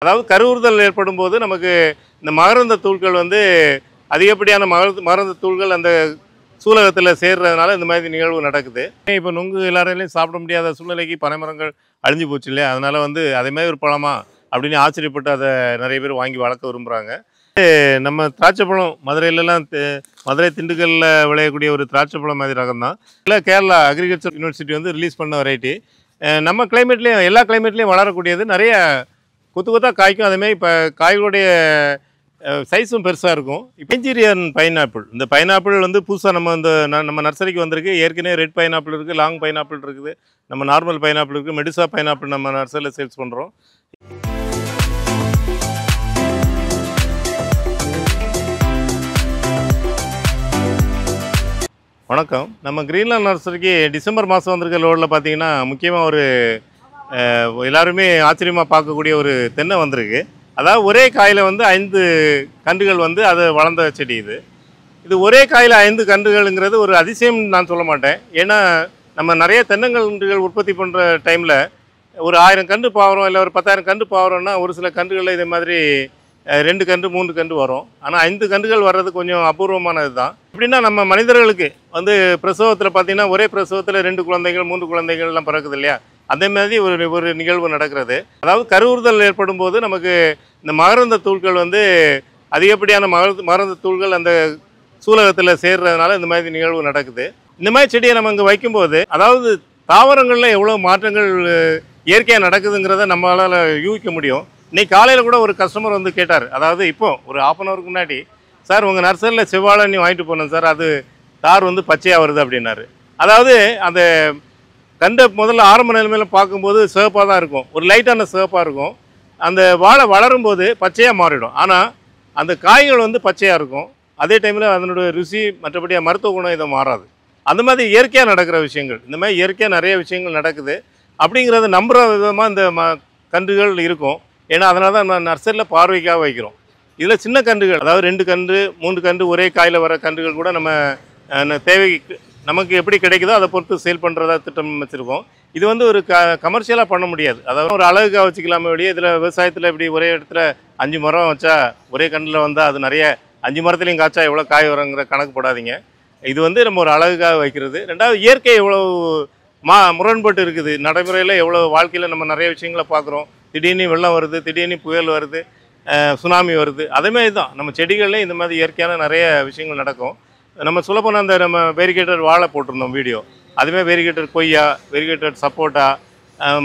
அதாவது கருவுறுதல் ஏற்படும்போது நமக்கு இந்த மகரந்த தூள்கள் வந்து அதிகப்படியான மகரந்த தூள்கள் அந்த சூலகத்தில் சேர்றதுனால இந்த மாதிரி நிகழ்வு நடக்குது. இப்போ நுங்கு எல்லாராலையும் சாப்பிட முடியாத சூழ்நிலைக்கு பனைமரங்கள் அழிஞ்சு போச்சு இல்லையா? அதனால வந்து அதே மாதிரி ஒரு பழமா அப்படின்னு ஆச்சரியப்பட்டு அதை நிறைய பேர் வாங்கி வளர்க்க விரும்புகிறாங்க. நம்ம திராட்சைப்பழம் மதுரையிலலாம் மதுரை திண்டுக்கல்லில் விளையக்கூடிய ஒரு திராட்சைப்பழம் மாதிரி ரகம் தான். இல்லை, கேரளா அக்ரிகல்ச்சர் யூனிவர்சிட்டி வந்து ரிலீஸ் பண்ண வெரைட்டி. நம்ம கிளைமேட்லேயும் எல்லா கிளைமேட்லேயும் வளரக்கூடியது. நிறைய கொத்து கொத்தாக காய்க்கும். அதேமாதிரி இப்போ காய்களுடைய சைஸும் பெருசாக இருக்கும். நைஜீரியன் பைனாப்பிள், இந்த பைனாப்பிள் வந்து புதுசாக நம்ம நர்சரிக்கு வந்திருக்கு. ஏற்கனவே ரெட் பைனாப்பிள் இருக்குது, லாங் பைனாப்பிள் இருக்குது, நம்ம நார்மல் பைனாப்பிள் இருக்குது, மெடிசா பைனாப்பிள் நம்ம நர்சரியில் சேல்ஸ் பண்ணுறோம். வணக்கம். நம்ம கிரீன்லேண்ட் நர்சரிக்கு டிசம்பர் மாதம் வந்திருக்க லோடில் பார்த்தீங்கன்னா முக்கியமாக ஒரு எல்லாருமே ஆச்சரியமாக பார்க்கக்கூடிய ஒரு தென்னை வந்திருக்கு. அதாவது ஒரே காயில் வந்து 5 கன்றுகள் வந்து அது வளர்ந்த செடி. இது ஒரே காயில் 5 கன்றுகள்ங்கிறது ஒரு அதிசயம் நான் சொல்ல மாட்டேன். ஏன்னா நம்ம நிறைய தென்னங்கன்றுகள் உற்பத்தி பண்ணுற டைமில் ஒரு 1000 கன்று பாவறோம், இல்லை ஒரு 10,000 கன்று பாவறோம்னா ஒரு சில கன்றுகளில் இதே மாதிரி 2 கன்று 3 கன்று வரும். ஆனால் 5 கன்றுகள் வர்றது கொஞ்சம் அபூர்வமானது தான். எப்படின்னா நம்ம மனிதர்களுக்கு வந்து பிரசவத்தில் பார்த்தீங்கன்னா ஒரே பிரசவத்தில் 2 குழந்தைகள் 3 குழந்தைகள்லாம் பிறக்குது இல்லையா? அதே மாதிரி ஒரு நிகழ்வு நடக்கிறது. அதாவது கருவுறுதல் ஏற்படும் போது நமக்கு இந்த மகரந்த தூள்கள் வந்து அதிகப்படியான மகரந்த தூள்கள் அந்த சூலகத்தில் சேர்றதுனால இந்த மாதிரி நிகழ்வு நடக்குது. இந்த மாதிரி செடியை நம்ம இங்கே வைக்கும்போது, அதாவது தாவரங்களில் எவ்வளோ மாற்றங்கள் இயற்கையாக நடக்குதுங்கிறத நம்மளால் யூகிக்க முடியும். இன்றைக்கி காலையில் கூட ஒரு கஸ்டமர் வந்து கேட்டார். அதாவது இப்போ ஒரு 1/2 அன் ஹவருக்கு முன்னாடி, சார் உங்கள் நர்சரியில் செவ்வாழை வாங்கிட்டு போனேன் சார், அது தார் வந்து பச்சையாக வருது அப்படின்னாரு. அதாவது அந்த கண்டை முதல்ல ஆரம்ப நிலைமையில் பார்க்கும்போது சிவப்பாக தான் இருக்கும், ஒரு லைட்டான சிவப்பாக இருக்கும். அந்த வாழை வளரும்போது பச்சையாக மாறிடும். ஆனால் அந்த காய்கள் வந்து பச்சையாக இருக்கும். அதே டைமில் அதனுடைய ருசி மற்றபடி மருத்துவ குணம் இதை மாறாது. அந்த மாதிரி இயற்கையாக நடக்கிற விஷயங்கள், இந்த மாதிரி இயற்கையாக நிறைய விஷயங்கள் நடக்குது. அப்படிங்கிறத நம்புகிற விதமாக இந்த கன்றுகள் இருக்கும். ஏன்னா அதனால தான் நம்ம நர்சரியில் பார்வைக்காக வைக்கிறோம். இதில் சின்ன கன்றுகள், அதாவது 2 கன்று 3 கன்று ஒரே காயில் வர கன்றுகள் கூட நம்ம தேவைக்கு நமக்கு எப்படி கிடைக்குதோ அதை பொறுத்து சேல் பண்ணுறதா திட்டம் வச்சுருக்கோம். இது வந்து ஒரு கமர்ஷியலாக பண்ண முடியாது. அதாவது ஒரு அழகுக்காக வச்சுக்கலாமே வெளியே. இதில் விவசாயத்தில் இப்படி ஒரே இடத்துல 5 மரம் வச்சா ஒரே கன்றில் வந்தால் அது நிறைய 5 மரத்துலையும் காய்ச்சா எவ்வளோ காய் வருங்கிற கணக்கு போடாதீங்க. இது வந்து நம்ம ஒரு அழகுக்காக வைக்கிறது. ரெண்டாவது, இயற்கை எவ்வளோ முரண்பட்டு இருக்குது. நடைமுறையில் எவ்வளோ வாழ்க்கையில் நம்ம நிறைய விஷயங்களை பார்க்குறோம். திடீர்னு வெள்ளம் வருது, திடீர்னு புயல் வருது, சுனாமி வருது. அதேமாதிரி தான் நம்ம செடிகள்லேயும் இந்த மாதிரி இயற்கையான நிறைய விஷயங்கள் நடக்கும். நம்ம சொல்லப்போனால் அந்த நம்ம வெரிகேட்டர் வாழை போட்டிருந்தோம் வீடியோ. அதுமாதிரி வெரிகேட்டர் கொய்யா, வெரிகேட்டர் சப்போட்டா,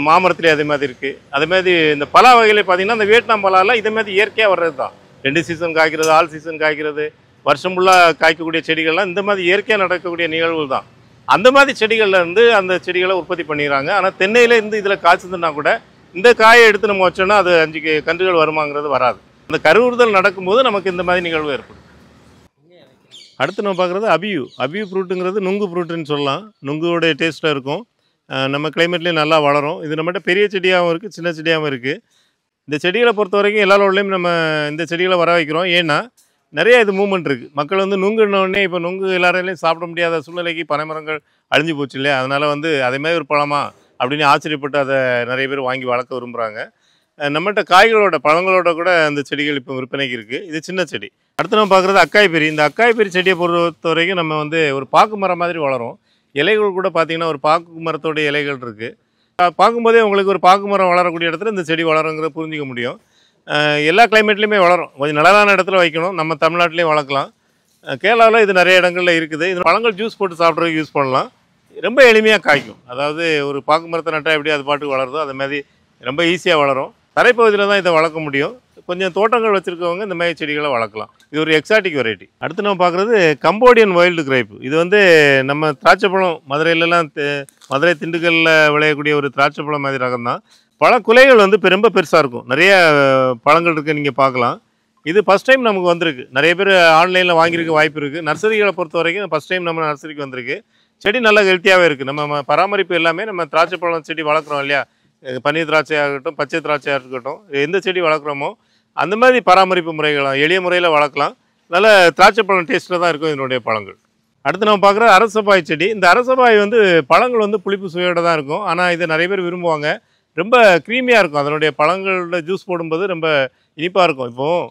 மாமரத்துலேயே அதே மாதிரி இருக்குது. அதேமாதிரி இந்த பலா வகையிலே பார்த்திங்கன்னா இந்த வியட்நாம் பலாலாம் இதே மாதிரி இயற்கையாக வர்றது தான். 2 சீசன் காய்க்கிறது, ஆல் சீசன் காய்க்கிறது, வருஷம் ஃபுல்லாக காய்க்கக்கூடிய செடிகள்லாம் இந்த மாதிரி இயற்கையாக நடக்கக்கூடிய நிகழ்வுகள் தான். அந்த மாதிரி செடிகளில் இருந்து அந்த செடிகளை உற்பத்தி பண்ணிடுறாங்க. ஆனால் தென்னையில் இருந்து இதில் காய்ச்சதுன்னா கூட இந்த காயை எடுத்து நம்ம வச்சோன்னா அது 5 கன்றுகள் வருமாங்கிறது வராது. அந்த கருவுறுதல் நடக்கும்போது நமக்கு இந்த மாதிரி நிகழ்வு ஏற்படும். அடுத்து நம்ம பார்க்குறது அபியூ ஃப்ரூட்டுங்கிறது நுங்கு ஃப்ரூட்டுன்னு சொல்லலாம். நுங்குவோடைய டேஸ்ட்டாக இருக்கும். நம்ம கிளைமேட்லேயும் நல்லா வளரும். இது நம்மகிட்ட பெரிய செடியாகவும் இருக்குது, சின்ன செடியாகவும் இருக்குது. இந்த செடிகளை பொறுத்த வரைக்கும் எல்லா லோட்லேயும் நம்ம இந்த செடிகளை வர வைக்கிறோம். ஏன்னா நிறைய இது மூவ்மெண்ட் இருக்குது. மக்கள் வந்து நுங்குன்னொடனே இப்போ நுங்கு எல்லாராலையும் சாப்பிட முடியாத சூழ்நிலைக்கு பனைமரங்கள் அழிஞ்சு போச்சு இல்லையா? அதனால் வந்து அதேமாதிரி ஒரு பழமா அப்படின்னு ஆச்சரியப்பட்டு அதை நிறைய பேர் வாங்கி வளர்க்க விரும்புகிறாங்க. நம்மகிட்ட காய்களோட பழங்களோட கூட அந்த செடிகள் இப்போ விற்பனைக்கு இருக்குது. இது சின்ன செடி. அடுத்து நம்ம பார்க்குறது அக்காய்பெரி. இந்த அக்காய்பெரி செடியை பொறுத்த வரைக்கும் நம்ம வந்து ஒரு பாக்கு மரம் மாதிரி வளரும். இலைகள் கூட பார்த்திங்கன்னா ஒரு பாக்கு மரத்தோடைய இலைகள் இருக்குது. பார்க்கும்போதே உங்களுக்கு ஒரு பாக்கு மரம் வளரக்கூடிய இடத்துல இந்த செடி வளருங்கிறத புரிஞ்சிக்க முடியும். எல்லா கிளைமேட்லேயுமே வளரும். கொஞ்சம் நிழலான இடத்துல வைக்கணும். நம்ம தமிழ்நாட்டிலையும் வளர்க்கலாம். கேரளாவில் இது நிறைய இடங்களில் இருக்குது. இது பழங்கள் ஜூஸ் போட்டு சாப்பிட்றதுக்கு யூஸ் பண்ணலாம். ரொம்ப எளிமையாக காய்க்கும். அதாவது ஒரு பாக்கு மரத்தை நட்டால் எப்படி அது பாட்டுக்கு வளருதோ அது மாதிரி ரொம்ப ஈஸியாக வளரும். தரைப்பகுதியில் தான் இதை வளர்க்க முடியும். கொஞ்சம் தோட்டங்கள் வச்சுருக்கவங்க இந்த மாதிரி செடிகளை வளர்க்கலாம். இது ஒரு எக்ஸாட்டிக் வெரைட்டி. அடுத்து நம்ம பார்க்குறது கம்போடியன் வைல்டு கிரேப். இது வந்து நம்ம திராட்சைப்பழம் மதுரையிலலாம் மதுரை திண்டுக்கல்லில் விளையக்கூடிய ஒரு திராட்சைப்பழம் மாதிரி ரகம் தான். பழக்குலைகள் வந்து ரொம்ப பெருசாக இருக்கும். நிறைய பழங்கள் இருக்குது, நீங்கள் பார்க்கலாம். இது ஃபஸ்ட் டைம் நமக்கு வந்திருக்கு. நிறைய பேர் ஆன்லைனில் வாங்கியிருக்க வாய்ப்பு இருக்குது. நர்சரிகளை பொறுத்த வரைக்கும் ஃபஸ்ட் டைம் நம்ம நர்சரிக்கு வந்திருக்கு. செடி நல்லா ஹெல்த்தியாகவே இருக்குது. நம்ம பராமரிப்பு எல்லாமே நம்ம திராட்சைப்பழம் செடி வளர்க்குறோம் இல்லையா? பன்னீர் திராட்சையாக இருக்கட்டும், பச்சை திராட்சையாக இருக்கட்டும், எந்த செடி வளர்க்குறோமோ அந்த மாதிரி பராமரிப்பு முறைகளாம் எளிய முறையில் வளர்க்கலாம். நல்ல திராட்சைப்பழம் டேஸ்ட்டில் தான் இருக்கும் இதனுடைய பழங்கள். அடுத்து நம்ம பார்க்குற அரசபாய் செடி. இந்த அரசபாய் வந்து பழங்கள் வந்து புளிப்பு சுவையோடு தான் இருக்கும். ஆனால் இதை நிறைய பேர் விரும்புவாங்க. ரொம்ப க்ரீமியாக இருக்கும். அதனுடைய பழங்களோட ஜூஸ் போடும்போது ரொம்ப இனிப்பாக இருக்கும். இப்போது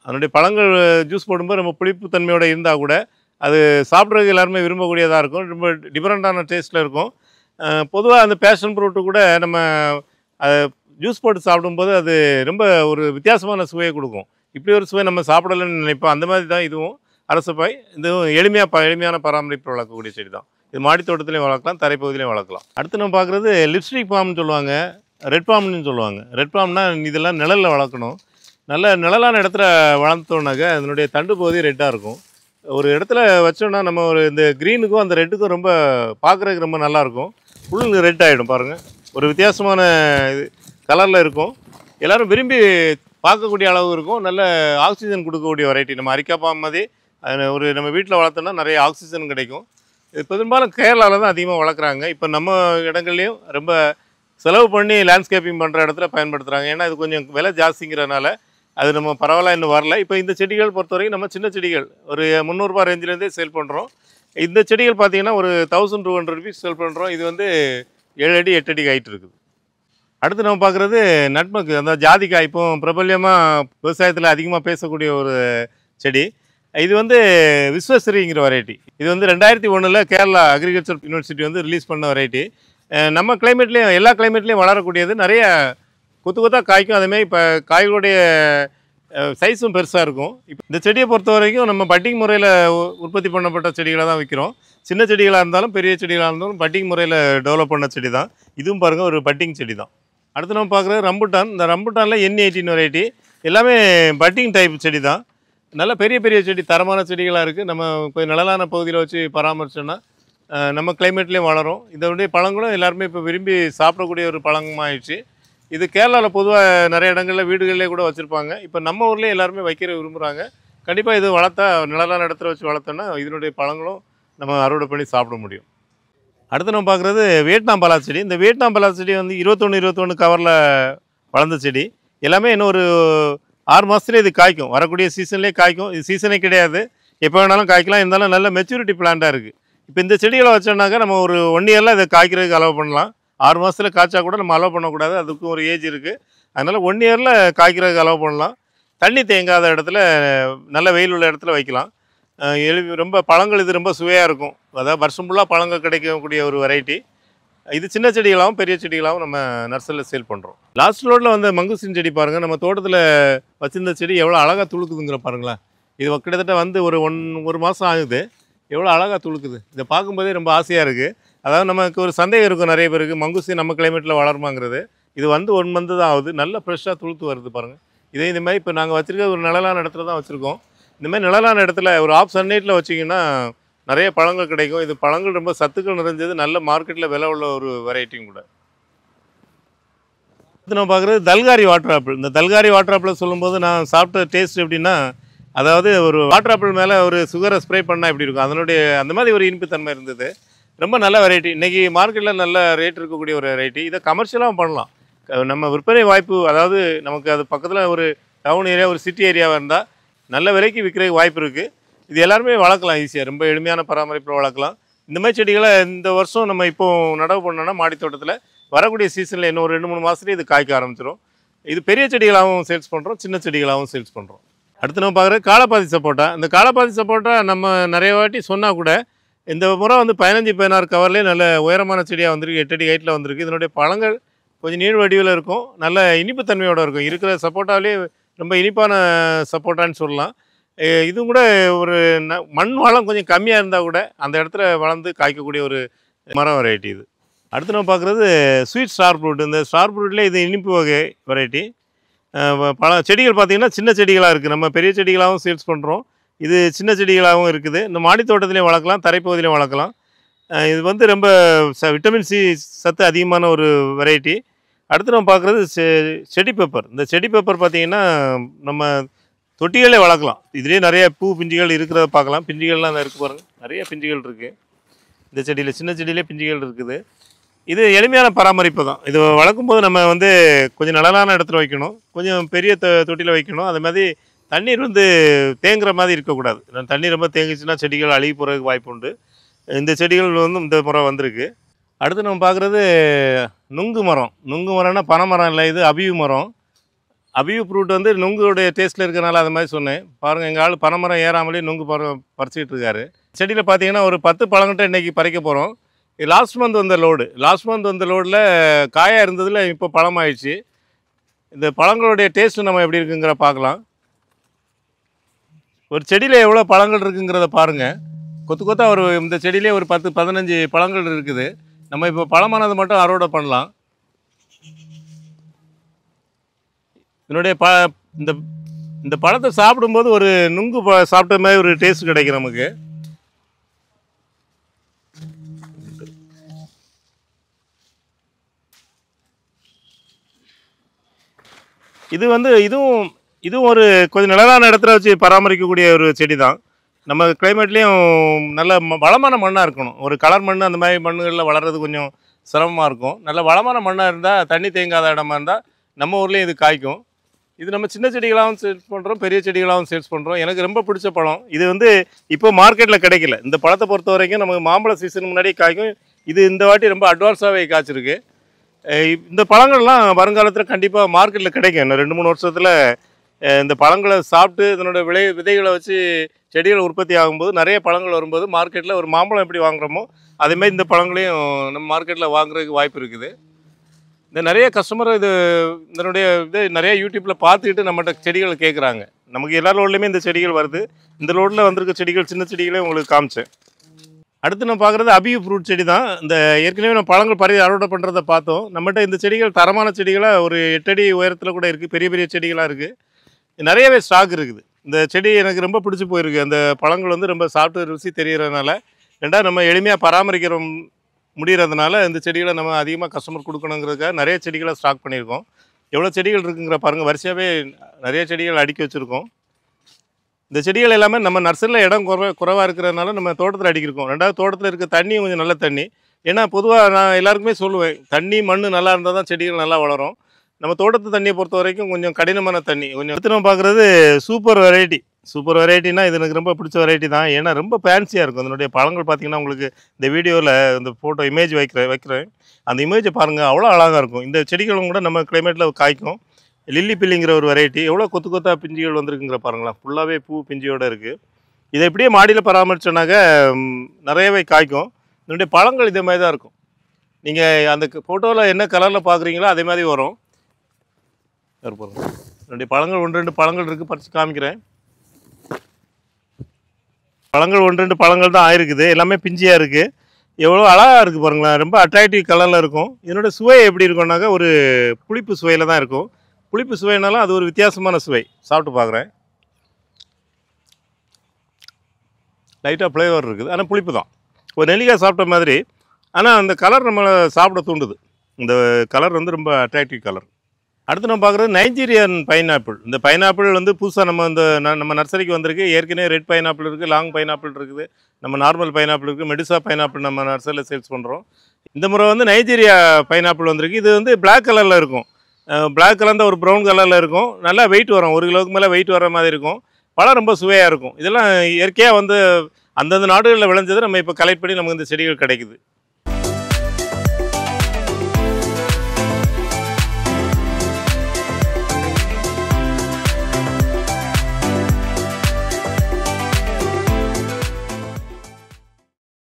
அதனுடைய பழங்கள் ஜூஸ் போடும்போது ரொம்ப புளிப்பு தன்மையோடு இருந்தால் கூட அது சாப்பிட்றதுக்கு எல்லாருமே விரும்பக்கூடியதாக இருக்கும். ரொம்ப டிஃப்ரெண்ட்டான டேஸ்ட்டில் இருக்கும். பொதுவாக அந்த பேஷன் ஃப்ரூட்டு கூட நம்ம ஜூஸ் போட்டு சாப்பிடும்போது அது ரொம்ப ஒரு வித்தியாசமான சுவையை கொடுக்கும். இப்படி ஒரு சுவை நம்ம சாப்பிடலன்னு நினைப்போம். அந்த மாதிரி தான் இதுவும் அரசப்பாய். இதுவும் எளிமையான பராமரிப்பு வளர்க்கக்கூடிய செடி தான். இது மாடி தோட்டத்துலேயும் வளர்க்கலாம், தரைப்பகுதியிலையும் வளர்க்கலாம். அடுத்து நம்ம பார்க்குறது லிப்ஸ்டிக் பாம்னு சொல்லுவாங்க, ரெட் பாம்னு சொல்லுவாங்க. ரெட் பாம்னா இதெல்லாம் நிழலில் வளர்க்கணும். நல்ல நிழலான இடத்துல வளர்த்தோன்னாக்க அதனுடைய தண்டு பகுதி ரெட்டாக இருக்கும். ஒரு இடத்துல வச்சோன்னா நம்ம ஒரு இந்த க்ரீனுக்கும் அந்த ரெட்டுக்கும் ரொம்ப பார்க்குறதுக்கு ரொம்ப நல்லாயிருக்கும். ஃபுல் ரெட் ஆகிடும் பாருங்கள். ஒரு வித்தியாசமான இது கலரில் இருக்கும். எல்லோரும் விரும்பி பார்க்கக்கூடிய அளவு இருக்கும். நல்ல ஆக்சிஜன் கொடுக்கக்கூடிய வெரைட்டி. நம்ம அரிக்காப்பாம் மாதிரி ஒரு நம்ம வீட்டில் வளர்த்தோன்னா நிறைய ஆக்சிஜன் கிடைக்கும். இது பெரும்பாலும் கேரளாவில் தான் அதிகமாக வளர்க்குறாங்க. இப்போ நம்ம இடங்கள்லையும் ரொம்ப செலவு பண்ணி லேண்ட்ஸ்கேப்பிங் பண்ணுற இடத்துல பயன்படுத்துகிறாங்க. ஏன்னா இது கொஞ்சம் விலை ஜாஸ்திங்கிறதுனால அது நம்ம பரவாயில்ல இன்னும் வரல. இப்போ இந்த செடிகள் பொறுத்தவரைக்கும் நம்ம சின்ன செடிகள் ஒரு 300 ரூபா ரேஞ்சிலேருந்தே சேல் பண்ணுறோம். இந்த செடிகள் பார்த்திங்கன்னா ஒரு 1200 ருபீஸ் சேல் பண்ணுறோம். இது வந்து 7 அடி 8 அடி ஹைட் இருக்குது. அடுத்து நம்ம பார்க்குறது நட்மக்கு, அந்த ஜாதிக்காய். இப்போ பிரபல்யமாக விவசாயத்தில் அதிகமாக பேசக்கூடிய ஒரு செடி. இது வந்து விஸ்வஸ்ரீங்கிற வெரைட்டி. இது வந்து 2001 கேரளா அக்ரிகல்ச்சர் யூனிவர்சிட்டி வந்து ரிலீஸ் பண்ண வெரைட்டி. நம்ம கிளைமேட்லேயும் எல்லா கிளைமேட்லேயும் வளரக்கூடியது. நிறைய கொத்து கொத்தாக காய்க்கும். அதேமாதிரி இப்போ காய்களுடைய சைஸும் பெருசாக இருக்கும். இப்போ இந்த செடியை பொறுத்த வரைக்கும் நம்ம பட்டிங் முறையில் உற்பத்தி பண்ணப்பட்ட செடிகளை தான் விற்கிறோம். சின்ன செடிகளாக இருந்தாலும் பெரிய செடிகளாக இருந்தாலும் பட்டிங் முறையில் டெவலப் பண்ண செடி தான். இதுவும் பாருங்கள் ஒரு பட்டிங் செடி தான். அடுத்து நம்ம பார்க்குறது ரம்புட்டான். இந்த ரம்புட்டானில் N18 வெரைட்டி. எல்லாமே பட்டிங் டைப் செடி தான். நல்ல பெரிய பெரிய செடி, தரமான செடிகளாக இருக்குது. நம்ம இப்போ நிழலான பகுதியில் வச்சு பராமரிச்சோன்னா நம்ம கிளைமேட்லேயும் வளரும். இதனுடைய பழங்களும் எல்லாருமே இப்போ விரும்பி சாப்பிடக்கூடிய ஒரு பழமாகிடுச்சு. இது கேரளாவில் பொதுவாக நிறைய இடங்களில் வீடுகளிலே கூட வச்சுருப்பாங்க. இப்போ நம்ம ஊர்லேயே எல்லாருமே வைக்கிற விரும்புகிறாங்க. கண்டிப்பாக இது வளர்த்தா நிழலான இடத்துல வச்சு வளர்த்தோன்னா இதனுடைய பழங்களும் நம்ம அறுவடை பண்ணி சாப்பிட முடியும். அடுத்து நம்ம பார்க்குறது வியட்நாம் பலா செடி. இந்த வியட்நாம் பலா செடி வந்து 21 கவரில் வளர்ந்த செடி. எல்லாமே இன்னும் ஒரு 6 மாதத்துலேயே இது காய்க்கும். வரக்கூடிய சீசன்லேயே காய்க்கும். இது சீசனே கிடையாது, எப்போ வேணாலும் காய்க்கலாம். இருந்தாலும் நல்ல மெச்சூரிட்டி பிளான்ட்டாக இருக்குது. இப்போ இந்த செடிகளை வச்சோன்னாக்கா நம்ம ஒரு 1 இயரில் இதை காய்க்கிறதுக்கு அலோவ் பண்ணலாம். 6 மாதத்தில் காய்ச்சா கூட நம்ம அலோவ் பண்ணக்கூடாது, அதுக்கும் ஒரு ஏஜ் இருக்குது. அதனால் 1 இயரில் காய்க்கிறதுக்கு அலோவ் பண்ணலாம். தண்ணி தேங்காத இடத்துல, நல்ல வெயில் உள்ள இடத்துல வைக்கலாம். ரொம்ப பழங்கள் இது ரொம்ப சுவையாக இருக்கும். அதாவது வருஷம் ஃபுல்லாக பழங்கள் கிடைக்கக்கூடிய ஒரு வெரைட்டி. இது சின்ன செடிகளாகவும் பெரிய செடிகளாகவும் நம்ம நர்சரியில் சேல் பண்ணுறோம். லாஸ்ட் ரோட்டில் வந்து மங்குஸ்டின் செடி பாருங்கள். நம்ம தோட்டத்தில் வச்சிருந்த செடி எவ்வளோ அழகாக துளுக்குதுங்கிற பாருங்களேன். இது கிட்டத்தட்ட வந்து ஒரு மாதம் ஆகுது. எவ்வளோ அழகாக துளுக்குது. இதை பார்க்கும்போதே ரொம்ப ஆசையாக இருக்குது. அதாவது நமக்கு ஒரு சந்தேகம் இருக்கும் நிறைய பேருக்கு, மங்குஸ்டின் நம்ம கிளைமேட்டில் வளருமாங்கிறது. இது வந்து 1 மந்த் தான் ஆகுது. நல்ல ஃப்ரெஷ்ஷாக துளுத்து வருது பாருங்கள். இந்த மாதிரி இப்போ நாங்கள் வச்சுருக்க ஒரு நிழலான இடத்துல தான் வச்சுருக்கோம். இந்தமாதிரி நிழலான இடத்துல ஒரு ஆஃப் சன்லைட்டில் வச்சிங்கன்னா நிறைய பழங்கள் கிடைக்கும். இது பழங்கள் ரொம்ப சத்துக்கள் நிறைஞ்சது, நல்ல மார்க்கெட்டில் விலை உள்ள ஒரு வெரைட்டியும் கூட. நம்ம பார்க்குறது தல்காரி வாட்டர் ஆப்பிள். இந்த தல்காரி வாட்டர் ஆப்பிள் சொல்லும்போது நான் சாப்பிட்ட டேஸ்ட் எப்படின்னா, அதாவது ஒரு வாட்டர் ஆப்பிள் மேலே ஒரு சுகரை ஸ்ப்ரே பண்ணால் எப்படி இருக்கும், அதனுடைய அந்த மாதிரி ஒரு இனிப்புத்தன்மை இருந்தது. ரொம்ப நல்ல வெரைட்டி. இன்றைக்கி மார்க்கெட்டில் நல்ல ரேட் இருக்கக்கூடிய ஒரு வெரைட்டி. இதை கமர்ஷியலாகவும் பண்ணலாம். நம்ம விற்பனை வாய்ப்பு, அதாவது நமக்கு அது பக்கத்தில் ஒரு டவுன் ஏரியா, ஒரு சிட்டி ஏரியாவாக இருந்தால் நல்ல விலைக்கு விற்கிறதுக்கு வாய்ப்பு இருக்குது. இது எல்லாருமே வளர்க்கலாம் ஈஸியாக. ரொம்ப எளிமையான பராமரிப்பில் வளர்க்கலாம். இந்த மாதிரி செடிகளை இந்த வருஷம் நம்ம இப்போது நடவு பண்ணோன்னா மாடி தோட்டத்தில் வரக்கூடிய சீசனில் இன்னும் ஒரு 2-3 மாதத்துலேயே இது காய்க்க ஆரம்பிச்சிடும். இது பெரிய செடிகளாகவும் சேல்ஸ் பண்ணுறோம், சின்ன செடிகளாகவும் சேல்ஸ் பண்ணுறோம். அடுத்து நம்ம பார்க்குறது காலப்பாதி சப்போட்டா. இந்த காலப்பாதி சப்போட்டா நம்ம நிறைய வாட்டி சொன்னால் கூட இந்த முறை வந்து 15-16 கவர்லேயே நல்ல உயரமான செடியாக வந்திருக்கு. 8 அடி ஹைட்டில் வந்திருக்கு. இதனுடைய பழங்கள் கொஞ்சம் நீள் வடிவில் இருக்கும். நல்ல இனிப்புத்தன்மையோடு இருக்கும். இருக்கிற சப்போட்டாவிலே ரொம்ப இனிப்பான சப்போட்டான்னு சொல்லலாம். இதுவும் கூட ஒரு மண் வளம் கொஞ்சம் கம்மியாக இருந்தால் கூட அந்த இடத்துல வளர்ந்து காய்க்கக்கூடிய ஒரு மரம் வெரைட்டி இது. அடுத்து நம்ம பார்க்குறது ஸ்வீட் ஸ்டார் ஃப்ரூட். இந்த ஸ்டார் ஃப்ரூட்லேயே இது இனிப்பு வகை வெரைட்டி. பல செடிகள் பார்த்திங்கன்னா சின்ன செடிகளாக இருக்குது. நம்ம பெரிய செடிகளாகவும் சேல்ஸ் பண்ணுறோம். இது சின்ன செடிகளாகவும் இருக்குது. இந்த மாடி தோட்டத்துலேயும் வளர்க்கலாம், தரைப்பகுதியிலையும் வளர்க்கலாம். இது வந்து ரொம்ப விட்டமின் சி சத்து அதிகமான ஒரு வெரைட்டி. அடுத்து நம்ம பார்க்குறது செடி பெப்பர். இந்த செடி பெப்பர் பார்த்திங்கன்னா நம்ம தொட்டிகளே வளர்க்கலாம். இதுலேயே நிறைய பூ பிஞ்சுகள் இருக்கிறத பார்க்கலாம். பிஞ்சுகள்லாம் அந்த இருக்குது பாருங்கள், நிறைய பிஞ்சுகள் இருக்குது இந்த செடியில். சின்ன செடியிலே பிஞ்சுகள் இருக்குது. இது எளிமையான பராமரிப்பு தான். இது வளர்க்கும்போது நம்ம வந்து கொஞ்சம் நிழலான இடத்துல வைக்கணும், கொஞ்சம் பெரிய தொட்டியில் வைக்கணும். அது மாதிரி தண்ணீர் வந்து தேங்குற மாதிரி இருக்கக்கூடாது. தண்ணி ரொம்ப தேங்கிச்சுன்னா செடிகள் அழுகி போகிறதுக்கு வாய்ப்பு உண்டு. இந்த செடிகள் வந்து இந்த முறை வந்திருக்கு. அடுத்து நம்ம பார்க்குறது நுங்கு மரம். நுங்கு மரம்னா பனை மரம் இல்லை, இது அபியு மரம். அபியு ஃப்ரூட் வந்து நுங்குடைய டேஸ்ட்டில் இருக்கிறனால அது மாதிரி சொன்னேன். பாருங்கள், எங்கள் ஆள் பனை மரம் ஏறாமலே நுங்கு பறிச்சிட்டு இருக்காரு. செடியில் பார்த்தீங்கன்னா ஒரு 10 பழங்கிட்ட இன்றைக்கி பறிக்க போகிறோம். லாஸ்ட் மந்த் வந்த லோடில் காயாக இருந்ததில் இப்போ பழமாயிடுச்சு. இந்த பழங்களுடைய டேஸ்ட்டு நம்ம எப்படி இருக்குங்கிற பார்க்கலாம். ஒரு செடியில் எவ்வளோ பழங்கள் இருக்குங்கிறத பாருங்கள். கொத்து கொத்தாக இந்த செடியிலே ஒரு 10-15 பழங்கள் இருக்குது. நம்ம இப்போ பழமானது மட்டும் அறுவடை பண்ணலாம். இதனுடைய இந்த பழத்தை சாப்பிடும்போது ஒரு நுங்கு சாப்பிட்ட மாதிரி ஒரு டேஸ்ட் கிடைக்கும் நமக்கு. இது வந்து இதுவும் ஒரு கொஞ்சம் நிழலான இடத்துல வச்சு பராமரிக்கக்கூடிய ஒரு செடி தான். நம்ம கிளைமேட்லேயும் நல்ல வளமான மண்ணாக இருக்கணும். ஒரு கலர் மண் அந்த மாதிரி மண்ணுகளில் வளர்கிறது கொஞ்சம் சிரமமாக இருக்கும். நல்ல வளமான மண்ணாக இருந்தால், தண்ணி தேங்காத இடமா இருந்தால் நம்ம ஊர்லேயும் இது காய்க்கும். இது நம்ம சின்ன செடிகளாகவும் சேல்ஸ் பண்ணுறோம், பெரிய செடிகளாகவும் சேல்ஸ் பண்ணுறோம். எனக்கு ரொம்ப பிடிச்ச பழம் இது. வந்து இப்போ மார்க்கெட்டில் கிடைக்கல. இந்த பழத்தை பொறுத்த வரைக்கும் நமக்கு மாம்பழ சீசன் முன்னாடி காய்க்கும். இது இந்த வாட்டி ரொம்ப அட்வான்ஸாகவே காய்ச்சிருக்கு. இந்த பழங்கள்லாம் வருங்காலத்தில் கண்டிப்பாக மார்க்கெட்டில் கிடைக்கும். இன்னும் 2-3 வருஷத்தில் இந்த பழங்களை சாப்பிட்டு இதனோட விதைகளை வச்சு செடிகள் உற்பத்தி ஆகும்போது நிறைய பழங்கள் வரும்போது மார்க்கெட்டில் ஒரு மாம்பழம் எப்படி வாங்குகிறோமோ அதேமாதிரி இந்த பழங்களையும் நம்ம மார்க்கெட்டில் வாங்குறதுக்கு வாய்ப்பு இருக்குது. இந்த நிறைய கஸ்டமர் இதனுடைய நிறைய யூடியூப்பில் பார்த்துக்கிட்டு நம்மகிட்ட செடிகள் கேட்குறாங்க. நமக்கு எல்லா லோட்லேயுமே இந்த செடிகள் வருது. இந்த லோடில் வந்திருக்க செடிகள் சின்ன செடிகளே உங்களுக்கு காமிச்சேன். அடுத்து நம்ம பார்க்குறது அபியு ஃப்ரூட் செடி தான். இந்த ஏற்கனவே நம்ம பழங்கள் அறுவடை பண்ணுறதை பார்த்தோம். நம்மகிட்ட இந்த செடிகள் தரமான செடிகளாக ஒரு 8 அடி உயரத்தில் கூட இருக்குது. பெரிய பெரிய செடிகளாக இருக்குது. நிறையவே ஸ்டாக் இருக்குது. இந்த செடி எனக்கு ரொம்ப பிடிச்சி போயிருக்கு. அந்த பழங்கள் வந்து ரொம்ப சாப்பிட்டு ருசி தெரிகிறதுனால, ரெண்டாவது நம்ம எளிமையாக பராமரிக்கிற முடிகிறதுனால இந்த செடிகளை நம்ம அதிகமாக கஸ்டமர் கொடுக்கணுங்கிறதுக்காக நிறைய செடிகளை ஸ்டாக் பண்ணியிருக்கோம். எவ்வளோ செடிகள் இருக்குங்கிற பாருங்கள். வரிசையாகவே நிறைய செடிகள் அடுக்கி வச்சுருக்கோம். இந்த செடிகள் எல்லாமே நம்ம நர்சரியில் இடம் குறைவாக இருக்கிறதுனால நம்ம தோட்டத்தில் அடிக்கிருக்கோம். ரெண்டாவது தோட்டத்தில் இருக்க தண்ணியும் கொஞ்சம் நல்ல தண்ணி. ஏன்னா பொதுவாக நான் எல்லாருக்குமே சொல்லுவேன், தண்ணி மண் நல்லா இருந்தால் தான் செடிகள் நல்லா வளரும். நம்ம தோட்டத்து தண்ணியை பொறுத்த வரைக்கும் கொஞ்சம் கடினமான தண்ணி. கொஞ்சம் அடுத்து நம்ம பார்க்குறது சூப்பர் வெரைட்டினா இது எனக்கு ரொம்ப பிடிச்ச வெரைட்டி தான். ஏன்னா ரொம்ப ஃபேன்சியாக இருக்கும். அதனுடைய பழங்கள் பார்த்திங்கன்னா உங்களுக்கு இந்த வீடியோவில் இந்த ஃபோட்டோ இமேஜ் வைக்கிறேன். அந்த இமேஜை பாருங்கள், அவ்வளோ அழகாக இருக்கும். இந்த செடிகளும் கூட நம்ம கிளைமேட்டில் காய்க்கும். லில்லி பில்லிங்கிற ஒரு வெரைட்டி. எவ்வளோ கொத்து கொத்தாக பிஞ்சுகள் வந்திருக்குங்கிற பாருங்களா. ஃபுல்லாகவே பூ பிஞ்சியோடு இருக்குது. இதை எப்படியே மாடியில் பராமரிச்சோன்னாக்க நிறையவே காய்க்கும். இதனுடைய பழங்கள் இதே மாதிரி தான் இருக்கும். நீங்கள் அந்த ஃபோட்டோவில் என்ன கலரில் பார்க்குறீங்களோ அதே மாதிரி வரும். என்னுடைய பழங்கள் 1-2 பழங்கள் இருக்குது, பறித்து காமிக்கிறேன். பழங்கள் 1-2 பழங்கள் தான் ஆயிருக்குது. எல்லாமே பிஞ்சியாக இருக்குது. எவ்வளோ அழகாக இருக்குது பாருங்களேன். ரொம்ப அட்ராக்டிவ் கலரில் இருக்கும். இதனோட சுவை எப்படி இருக்கும்னாக்கா ஒரு புளிப்பு சுவையில் தான் இருக்கும். புளிப்பு சுவைனாலும் அது ஒரு வித்தியாசமான சுவை. சாப்பிட்டு பார்க்குறேன். லைட்டாக ஃப்ளேவர் இருக்குது, ஆனால் புளிப்பு தான். ஒரு நெல்லிக்காய் சாப்பிட்ட மாதிரி. ஆனால் அந்த கலர் நம்மளை சாப்பிட தூண்டுது. இந்த கலர் வந்து ரொம்ப அட்ராக்டிவ் கலர். அடுத்து நம்ம பார்க்குறது நைஜீரியன் பைனாப்பிள். இந்த பைனாப்பிள் வந்து புதுசாக நம்ம நர்சரிக்கு வந்திருக்கு. ஏற்கனவே ரெட் பைனாப்பிள் இருக்குது, லாங் பைனாப்பிள் இருக்குது, நம்ம நார்மல் பைனாப்பிள் இருக்குது, மெடிசா பைனாப்பிள் நம்ம நர்சரியில் சேல்ஸ் பண்ணுறோம். இந்த முறை வந்து நைஜீரியா பைனாப்பிள் வந்திருக்கு. இது வந்து பிளாக் கலரில் இருக்கும். பிளாக் கலர்ந்த ஒரு ப்ரௌன் கலரில் இருக்கும். நல்லா வெயிட் வரும். 1 கிலோவுக்கு மேலே வெயிட் வர மாதிரி இருக்கும். பழம் ரொம்ப சுவையாக இருக்கும். இதெல்லாம் இயற்கையாக வந்து அந்தந்த நாடுகளில் விளைஞ்சது நம்ம இப்போ கலெக்ட் பண்ணி நமக்கு இந்த செடிகள் கிடைக்குது.